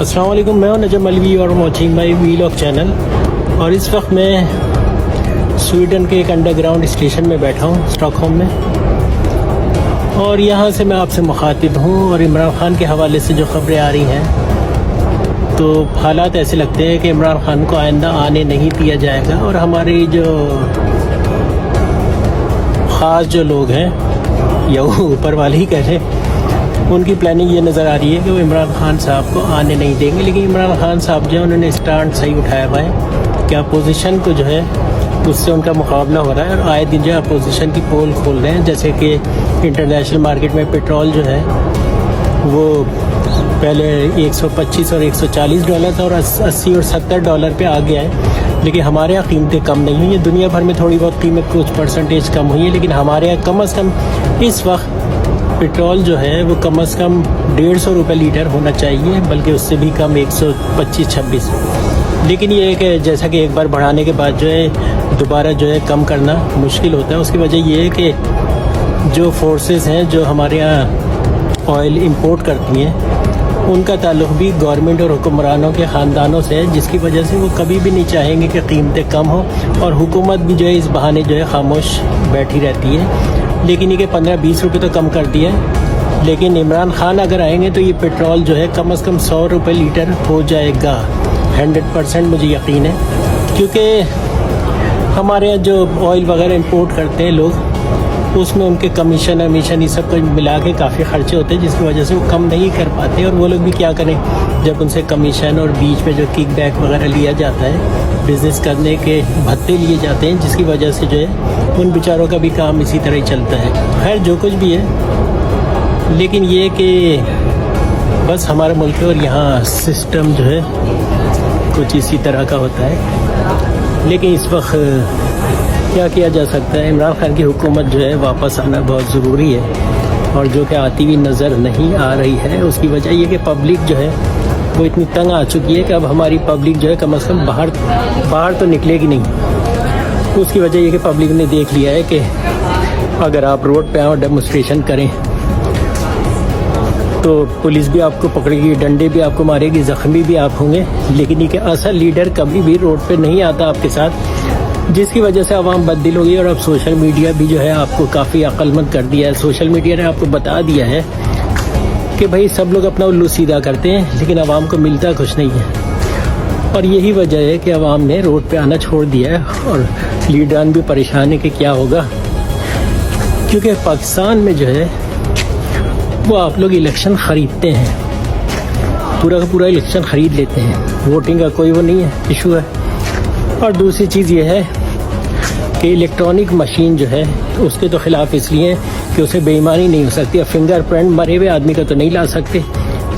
السلام علیکم، میں ہوں نجم ملوی اور واچنگ مائی ویلاگ چینل. اور اس وقت میں سویڈن کے ایک انڈر گراؤنڈ اسٹیشن میں بیٹھا ہوں اسٹاک ہوم میں، اور یہاں سے میں آپ سے مخاطب ہوں. اور عمران خان کے حوالے سے جو خبریں آ رہی ہیں تو حالات ایسے لگتے ہیں کہ عمران خان کو آئندہ آنے نہیں دیا جائے گا. اور ہماری جو خاص جو لوگ ہیں یا وہ اوپر والے ہی کہہ لیں، ان کی پلاننگ یہ نظر آ رہی ہے کہ وہ عمران خان صاحب کو آنے نہیں دیں گے. لیکن عمران خان صاحب جو ہے انہوں نے اسٹانڈ صحیح اٹھایا ہوا ہے کہ اپوزیشن کو جو ہے اس سے ان کا مقابلہ ہو رہا ہے. اور آئے دن جو ہے اپوزیشن کی پول کھول رہے ہیں، جیسے کہ انٹرنیشنل مارکیٹ میں پیٹرول جو ہے وہ پہلے $125 اور $140 تھا، اور $80 اور $70 پہ آ گیا ہے. لیکن ہمارے یہاں قیمتیں کم نہیں ہوئی ہیں. دنیا بھر میں تھوڑی بہت قیمت کچھ پرسنٹیج کم ہوئی ہے، لیکن ہمارے یہاں کم از کم اس وقت پیٹرول جو ہے وہ کم از کم $150 لیٹر ہونا چاہیے، بلکہ اس سے بھی کم 125-26. لیکن یہ ہے کہ جیسا کہ ایک بار بڑھانے کے بعد جو ہے دوبارہ جو ہے کم کرنا مشکل ہوتا ہے. اس کی وجہ یہ ہے کہ جو فورسز ہیں جو ہمارے یہاں آئل امپورٹ کرتی ہیں ان کا تعلق بھی گورنمنٹ اور حکمرانوں کے خاندانوں سے ہے، جس کی وجہ سے وہ کبھی بھی نہیں چاہیں گے کہ قیمتیں کم ہوں. اور حکومت بھی جو ہے اس بہانے جو ہے خاموش بیٹھی رہتی ہے. لیکن یہ کہ $15-20 تو کم کر دیا ہے. لیکن عمران خان اگر آئیں گے تو یہ پیٹرول جو ہے کم از کم $100 لیٹر ہو جائے گا. 100% مجھے یقین ہے، کیونکہ ہمارے یہاں جو آئل وغیرہ امپورٹ کرتے ہیں لوگ، اس میں ان کے کمیشن یہ سب کو ملا کے کافی خرچے ہوتے ہیں، جس کی وجہ سے وہ کم نہیں کر پاتے. اور وہ لوگ بھی کیا کریں جب ان سے کمیشن اور بیچ میں جو کک بیک وغیرہ لیا جاتا ہے، بزنس کرنے کے بھتے لیے جاتے ہیں، جس کی وجہ سے جو ہے ان بیچاروں کا بھی کام اسی طرح ہی چلتا ہے. خیر جو کچھ بھی ہے، لیکن یہ کہ بس ہمارے ملک اور یہاں سسٹم جو ہے کچھ اسی طرح کا ہوتا ہے. لیکن اس وقت کیا کیا جا سکتا ہے، عمران خان کی حکومت جو ہے واپس آنا بہت ضروری ہے، اور جو کہ آتی ہوئی نظر نہیں آ رہی ہے. اس کی وجہ یہ کہ پبلک جو ہے وہ اتنی تنگ آ چکی ہے کہ اب ہماری پبلک جو ہے کم از کم باہر تو نکلے گی نہیں. اس کی وجہ یہ کہ پبلک نے دیکھ لیا ہے کہ اگر آپ روڈ پہ آئیں اور ڈیمونسٹریشن کریں تو پولیس بھی آپ کو پکڑے گی، ڈنڈے بھی آپ کو مارے گی، زخمی بھی آپ ہوں گے. لیکن یہ کہ اصل لیڈر کبھی بھی روڈ پہ نہیں آتا آپ کے ساتھ، جس کی وجہ سے عوام بد دل ہو گئی. اور اب سوشل میڈیا بھی جو ہے آپ کو کافی عقل مند کر دیا ہے. سوشل میڈیا نے آپ کو بتا دیا ہے کہ بھائی سب لوگ اپنا الو سیدھا کرتے ہیں، لیکن عوام کو ملتا کچھ نہیں ہے. اور یہی وجہ ہے کہ عوام نے روڈ پہ آنا چھوڑ دیا ہے، اور لیڈران بھی پریشان ہے کہ کیا ہوگا. کیونکہ پاکستان میں جو ہے وہ آپ لوگ الیکشن خریدتے ہیں، پورا کا پورا الیکشن خرید لیتے ہیں. ووٹنگ کا کوئی وہ نہیں ہے، ایشو ہے. اور دوسری چیز یہ ہے کہ الیکٹرانک مشین جو ہے اس کے تو خلاف اس لیے کہ اسے بے ایمانی نہیں ہو سکتی. اب فنگر پرنٹ مرے ہوئے آدمی کا تو نہیں لا سکتے،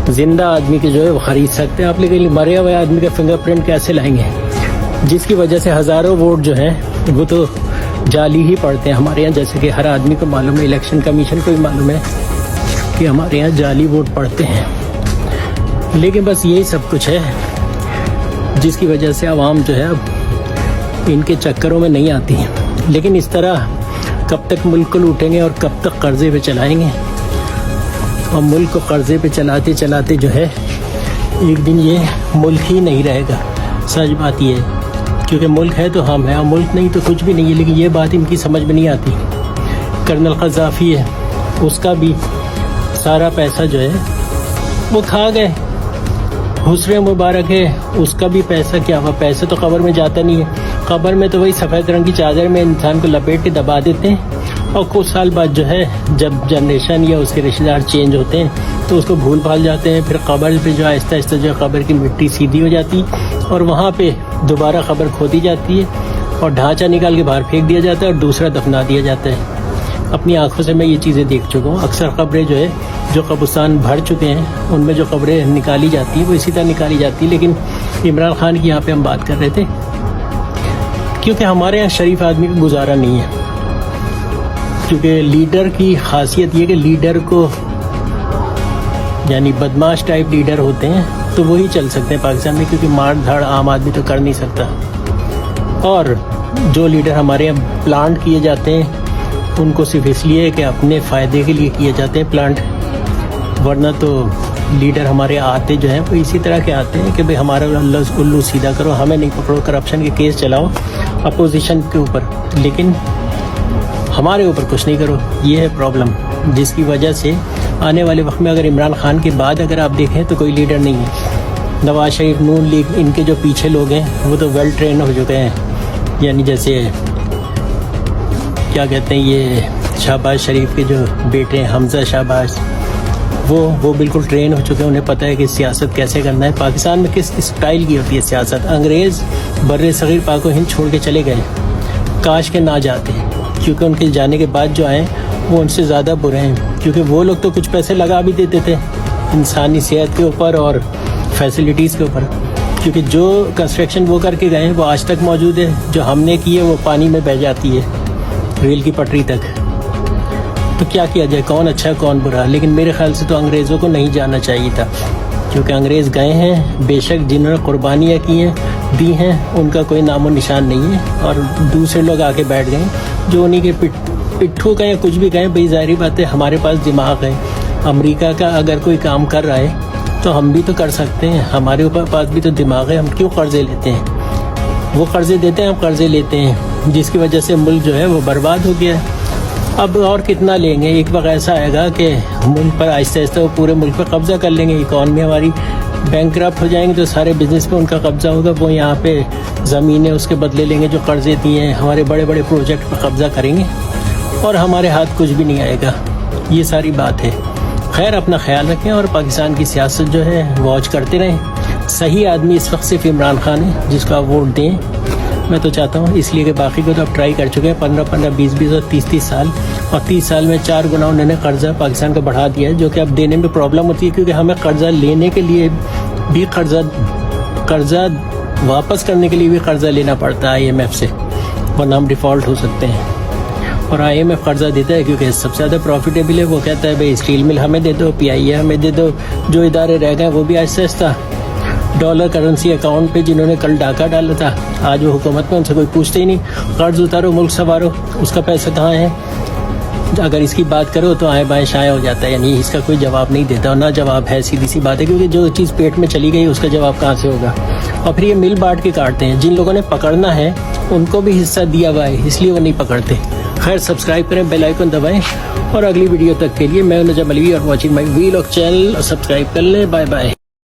زندہ آدمی کے جو ہے وہ خرید سکتے ہیں آپ، لیکن مرے ہوئے آدمی کا فنگر پرنٹ کیسے لائیں گے؟ جس کی وجہ سے ہزاروں ووٹ جو ہیں وہ تو جعلی ہی پڑتے ہیں ہمارے یہاں. جیسے کہ ہر آدمی کو معلوم ہے، الیکشن کمیشن کو بھی معلوم ہے کہ ہمارے یہاں جعلی ووٹ پڑتے ہیں. لیکن بس یہی سب کچھ ہے جس کی وجہ سے عوام جو ہے اب ان کے چکروں میں نہیں آتی ہیں. لیکن اس طرح کب تک ملک کو لوٹیں گے اور کب تک قرضے پہ چلائیں گے؟ اور ملک کو قرضے پہ چلاتے چلاتے جو ہے ایک دن یہ ملک ہی نہیں رہے گا. سچ بات یہ ہے، کیونکہ ملک ہے تو ہم ہیں، اور ملک نہیں تو کچھ بھی نہیں ہے. لیکن یہ بات ان کی سمجھ میں نہیں آتی. کرنل قذافی ہے، اس کا بھی سارا پیسہ جو ہے وہ کھا گئے. حسن مبارک ہے، اس کا بھی پیسہ کیا ہوا؟ پیسہ تو قبر میں جاتا نہیں ہے. قبر میں تو وہی سفید رنگ کی چادر میں انسان کو لپیٹ کے دبا دیتے ہیں، اور کچھ سال بعد جو ہے جب جنریشن یا اس کے رشتہ دار چینج ہوتے ہیں تو اس کو بھول بھال جاتے ہیں. پھر قبر پہ جو آہستہ آہستہ جو ہے قبر کی مٹی سیدھی ہو جاتی، اور وہاں پہ دوبارہ قبر کھودی جاتی ہے، اور ڈھانچہ نکال کے باہر پھینک دیا جاتا ہے، اور دوسرا دفنا دیا جاتا ہے. اپنی آنکھوں سے میں یہ چیزیں دیکھ چکا ہوں. اکثر قبریں جو ہے جو قبرستان بھر چکے ہیں ان میں جو قبریں نکالی جاتی ہیں وہ اسی طرح نکالی جاتی ہیں. لیکن عمران خان کی یہاں پہ ہم بات کر رہے تھے، کیونکہ ہمارے یہاں شریف آدمی کا گزارا نہیں ہے. کیونکہ لیڈر کی خاصیت یہ کہ لیڈر کو یعنی بدماش ٹائپ لیڈر ہوتے ہیں تو وہی چل سکتے ہیں پاکستان میں، کیونکہ مار دھاڑ عام آدمی تو کر نہیں سکتا. اور جو لیڈر ہمارے یہاں پلانٹ کیے جاتے ہیں ان کو صرف اس لیے کہ اپنے فائدے کے لیے کیے جاتے ہیں پلانٹ، ورنہ تو لیڈر ہمارے آتے جو ہیں وہ اسی طرح کے آتے ہیں کہ بھئی ہمارا الو سیدھا کرو, ہمیں نہیں پکڑو, کرپشن کے کیس چلاؤ اپوزیشن کے اوپر, لیکن ہمارے اوپر کچھ نہیں کرو. یہ ہے پرابلم, جس کی وجہ سے آنے والے وقت میں اگر عمران خان کے بعد اگر آپ دیکھیں تو کوئی لیڈر نہیں ہے. نواز شریف, نون لیگ, ان کے جو پیچھے لوگ ہیں وہ تو ویل ٹرین ہو چکے ہیں, یعنی جیسے کیا کہتے ہیں یہ شہباز شریف کے جو بیٹے ہیں حمزہ شہباز, وہ بالکل ٹرین ہو چکے ہیں, انہیں پتہ ہے کہ سیاست کیسے کرنا ہے. پاکستان میں کس اسٹائل کی ہوتی ہے سیاست. انگریز بر صغیر پاک و ہند چھوڑ کے چلے گئے, کاش کے نہ جاتے, کیونکہ ان کے جانے کے بعد جو آئے وہ ان سے زیادہ برے ہیں, کیونکہ وہ لوگ تو کچھ پیسے لگا بھی دیتے تھے انسانی صحت کے اوپر اور فیسلٹیز کے اوپر, کیونکہ جو کنسٹرکشن وہ کر کے گئے ہیں وہ آج تک موجود ہے. جو ہم نے کی ہے وہ پانی میں بہہ جاتی ہے ریل کی پٹری تک. تو کیا کیا جائے, کون اچھا کون برا. لیکن میرے خیال سے تو انگریزوں کو نہیں جانا چاہیے تھا, کیونکہ انگریز گئے ہیں, بے شک جنہوں نے قربانیاں کی ہیں دی ہیں ان کا کوئی نام و نشان نہیں ہے, اور دوسرے لوگ آ کے بیٹھ گئے جو انہی کے پٹھوں کا یا کچھ بھی کہیں. بھئی ظاہری بات ہے ہمارے پاس دماغ ہے, امریکہ کا اگر کوئی کام کر رہا ہے تو ہم بھی تو کر سکتے ہیں, ہمارے اوپر پاس بھی تو دماغ ہے. ہم کیوں قرضے لیتے ہیں, وہ قرضے دیتے ہیں, ہم قرضے لیتے ہیں, جس کی وجہ سے ملک جو ہے وہ برباد ہو گیا ہے. اب اور کتنا لیں گے, ایک وقت ایسا آئے گا کہ ملک پر آہستہ آہستہ وہ پورے ملک پر قبضہ کر لیں گے. اکانومی ہماری بینک کرپٹ ہو جائیں گے تو سارے بزنس پہ ان کا قبضہ ہوگا, وہ یہاں پہ زمینیں اس کے بدلے لیں گے جو قرضے دیے ہیں, ہمارے بڑے بڑے پروجیکٹ پر قبضہ کریں گے اور ہمارے ہاتھ کچھ بھی نہیں آئے گا. یہ ساری بات ہے. خیر اپنا خیال رکھیں اور پاکستان کی سیاست جو ہے واچ کرتے رہیں. صحیح آدمی اس وقت صرف عمران خان ہے جس کو آپ ووٹ دیں. میں تو چاہتا ہوں اس لیے کہ باقی کو تو اب ٹرائی کر چکے ہیں 15 20 اور 30 سال, اور 30 سال میں 4 گنا انہوں نے قرضہ پاکستان کا بڑھا دیا ہے, جو کہ اب دینے میں پرابلم ہوتی ہے, کیونکہ ہمیں قرضہ لینے کے لیے بھی قرضہ واپس کرنے کے لیے بھی قرضہ لینا پڑتا ہے IMF سے, ورنہ ہم ڈیفالٹ ہو سکتے ہیں. اور IMF قرضہ دیتا ہے کیونکہ سب سے زیادہ پروفیٹیبل ہے. وہ کہتا ہے بھئی اسٹیل مل ہمیں دے دو, PIA ہمیں دے دو, جو ادارے رہ گئے وہ بھی آہستہ آہستہ ڈالر کرنسی اکاؤنٹ پہ جنہوں نے کل ڈاکہ ڈالا تھا آج وہ حکومت میں, ان سے کوئی پوچھتے ہی نہیں. قرض اتارو, ملک سنوارو, اس کا پیسہ کہاں ہے. اگر اس کی بات کرو تو آئیں بائیں شائیں ہو جاتا ہے, یعنی اس کا کوئی جواب نہیں دیتا, اور نہ جواب ہے. سیدھی سی بات ہے, کیونکہ جو چیز پیٹ میں چلی گئی اس کا جواب کہاں سے ہوگا. اور پھر یہ مل بانٹ کے کاٹتے ہیں, جن لوگوں نے پکڑنا ہے ان کو بھی حصہ دیا ہوا ہے, اس لیے وہ نہیں پکڑتے. خیر سبسکرائب کریں, بیل آئیکن دبائیں, اور اگلی ویڈیو تک کے لیے میں نجم علوی اور watching my vlog channel subscribe کر لیں. Bye bye.